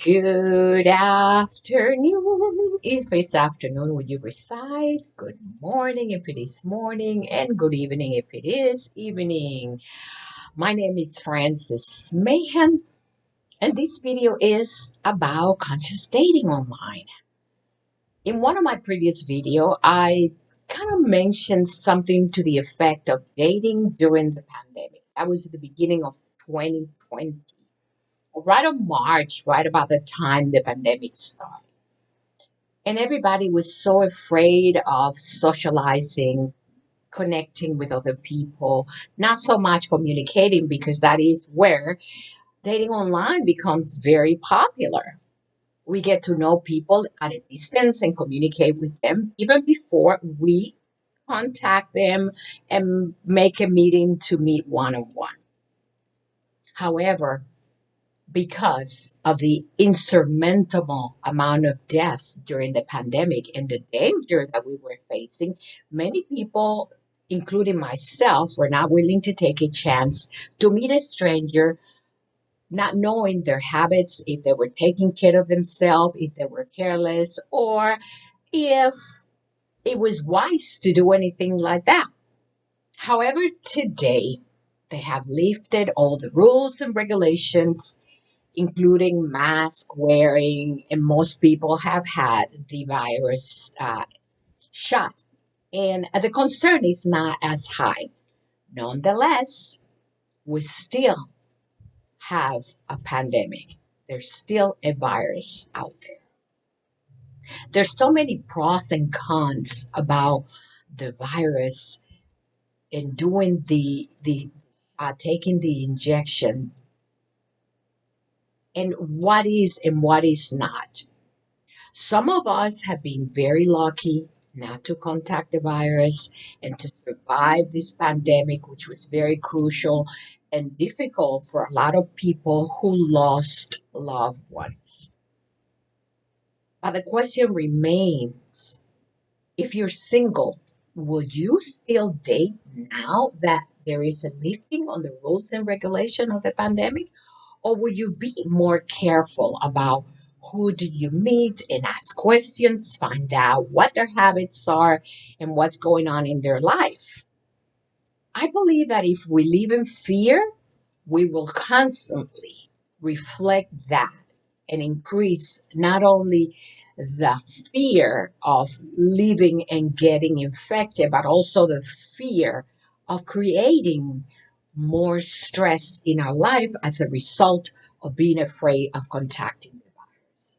Good afternoon. If it's afternoon, would you reside? Good morning if it is morning, and good evening if it is evening. My name is Francis Mahan, and this video is about conscious dating online. In one of my previous video, I kind of mentioned something to the effect of dating during the pandemic. That was at the beginning of 2020. Right on March, right about the time the pandemic started. And everybody was so afraid of socializing, connecting with other people, not so much communicating because that is where dating online becomes very popular. We get to know people at a distance and communicate with them even before we contact them and make a meeting to meet one on one. However, because of the insurmountable amount of deaths during the pandemic and the danger that we were facing, many people, including myself, were not willing to take a chance to meet a stranger, not knowing their habits, if they were taking care of themselves, if they were careless, or if it was wise to do anything like that. However, today, they have lifted all the rules and regulations including mask wearing, and most people have had the virus shot. And the concern is not as high. Nonetheless, we still have a pandemic. There's still a virus out there. There's so many pros and cons about the virus and doing the taking the injection and what is not. Some of us have been very lucky not to contact the virus and to survive this pandemic, which was very crucial and difficult for a lot of people who lost loved ones. But the question remains, if you're single, would you still date now that there is a lifting on the rules and regulation of the pandemic? Or would you be more careful about who do you meet and ask questions, find out what their habits are and what's going on in their life? I believe that if we live in fear, we will constantly reflect that and increase not only the fear of living and getting infected, but also the fear of creating more stress in our life as a result of being afraid of contacting the virus.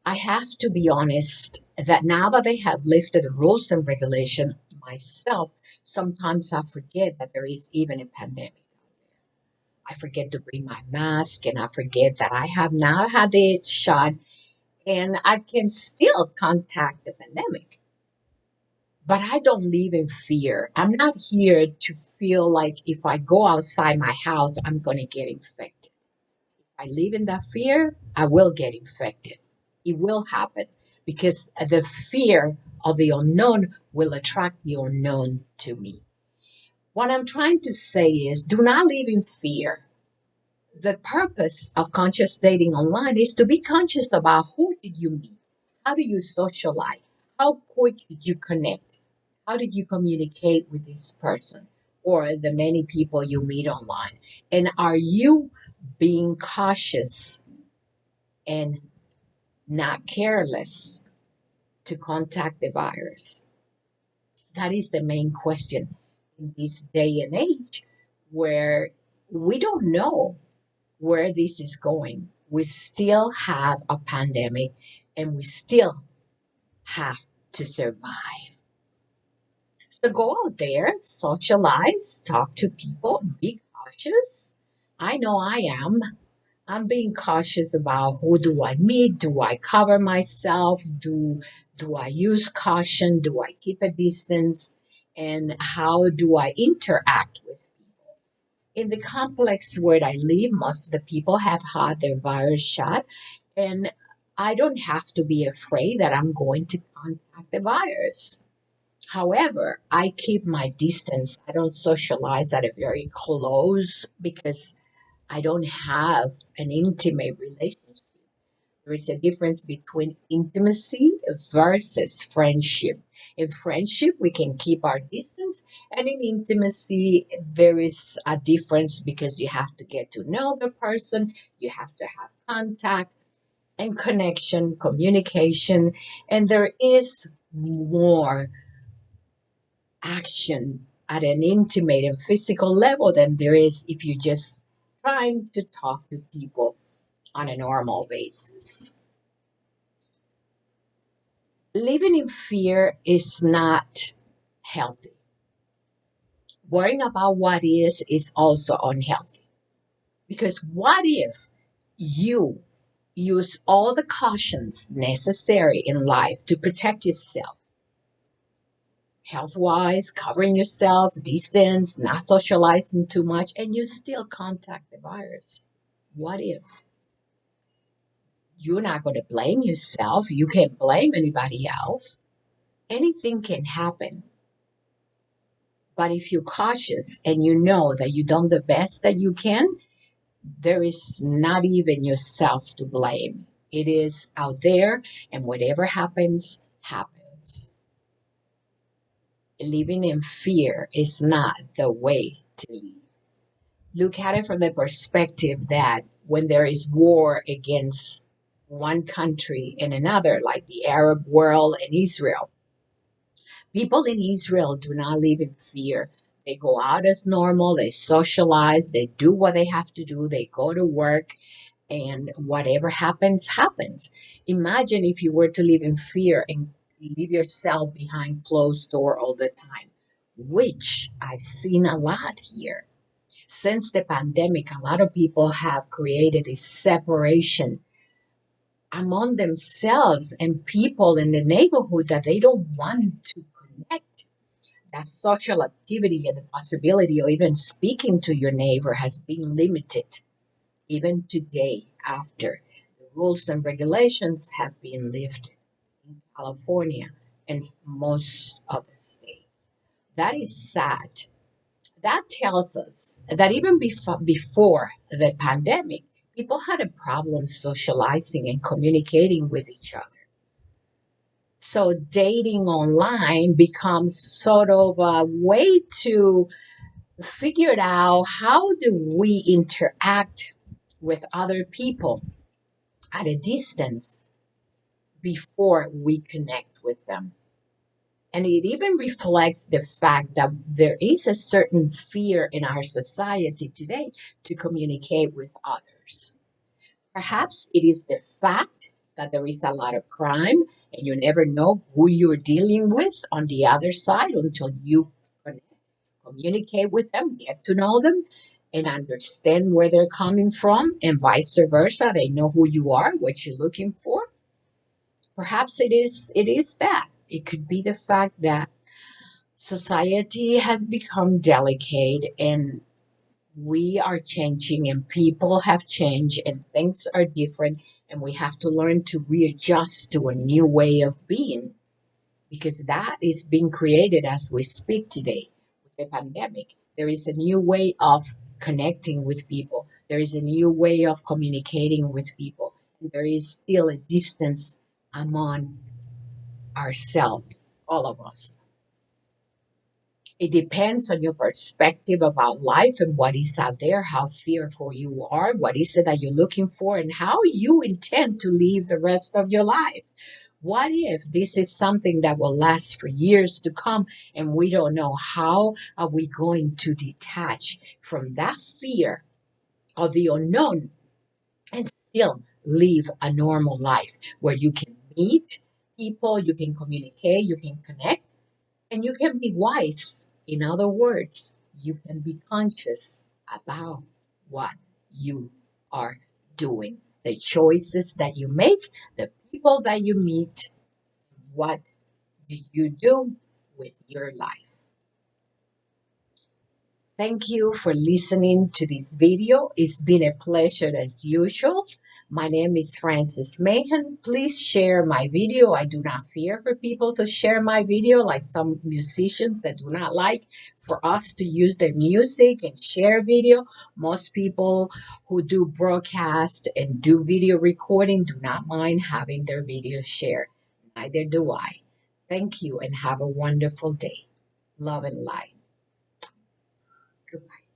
I have to be honest that now that they have lifted the rules and regulation, myself, sometimes I forget that there is even a pandemic. I forget to bring my mask and I forget that I have now had the shot and I can still contact the pandemic. But I don't live in fear. I'm not here to feel like if I go outside my house, I'm going to get infected. If I live in that fear, I will get infected. It will happen because the fear of the unknown will attract the unknown to me. What I'm trying to say is do not live in fear. The purpose of conscious dating online is to be conscious about who did you meet? How do you socialize? How quick did you connect? How did you communicate with this person or the many people you meet online? And are you being cautious and not careless to contact the buyers? That is the main question in this day and age where we don't know where this is going. We still have a pandemic and we still have to survive. So go out there, socialize, talk to people, be cautious. I know I am. I'm being cautious about who do I meet? Do I cover myself? Do I use caution? Do I keep a distance? And how do I interact with people? In the complex where I live, most of the people have had their virus shot, and I don't have to be afraid that I'm going to contact the virus. However, I keep my distance. I don't socialize at a very close because I don't have an intimate relationship. There is a difference between intimacy versus friendship. In friendship, we can keep our distance, and in intimacy, there is a difference because you have to get to know the person, you have to have contact and connection, communication, and there is more action at an intimate and physical level than there is if you're just trying to talk to people on a normal basis. Living in fear is not healthy. Worrying about what is also unhealthy. Because what if you use all the cautions necessary in life to protect yourself? Health wise, covering yourself, distance, not socializing too much, and you still contact the virus. What if? You're not going to blame yourself. You can't blame anybody else. Anything can happen. But if you're cautious and you know that you've done the best that you can, there is not even yourself to blame. It is out there, and whatever happens, happens. Living in fear is not the way to live. Look at it from the perspective that when there is war against one country and another, like the Arab world and Israel, people in Israel do not live in fear. They go out as normal, they socialize, they do what they have to do, they go to work, and whatever happens, happens. Imagine if you were to live in fear and leave yourself behind closed door all the time, which I've seen a lot here. Since the pandemic, a lot of people have created a separation among themselves and people in the neighborhood that they don't want to connect. That social activity and the possibility of even speaking to your neighbor has been limited, even today, after the rules and regulations have been lifted in California and most of the states. That is sad. That tells us that even before the pandemic, people had a problem socializing and communicating with each other. So dating online becomes sort of a way to figure out how do we interact with other people at a distance before we connect with them. And it even reflects the fact that there is a certain fear in our society today to communicate with others. Perhaps it is the fact that there is a lot of crime and you never know who you're dealing with on the other side until you communicate with them, get to know them, and understand where they're coming from, and vice versa. They know who you are, what you're looking for. Perhaps it is that. It could be the fact that society has become delicate and we are changing and people have changed and things are different and we have to learn to readjust to a new way of being because that is being created as we speak today with the pandemic. There is a new way of connecting with people. There is a new way of communicating with people. And there is still a distance among ourselves, all of us. It depends on your perspective about life and what is out there, how fearful you are, what is it that you're looking for, and how you intend to live the rest of your life. What if this is something that will last for years to come and we don't know how are we going to detach from that fear of the unknown and still live a normal life where you can meet people, you can communicate, you can connect, and you can be wise. In other words, you can be conscious about what you are doing, the choices that you make, the people that you meet, what do you do with your life? Thank you for listening to this video. It's been a pleasure as usual. My name is Francis Mahan. Please share my video. I do not fear for people to share my video like some musicians that do not like for us to use their music and share video. Most people who do broadcast and do video recording do not mind having their video shared. Neither do I. Thank you and have a wonderful day. Love and light. Goodbye.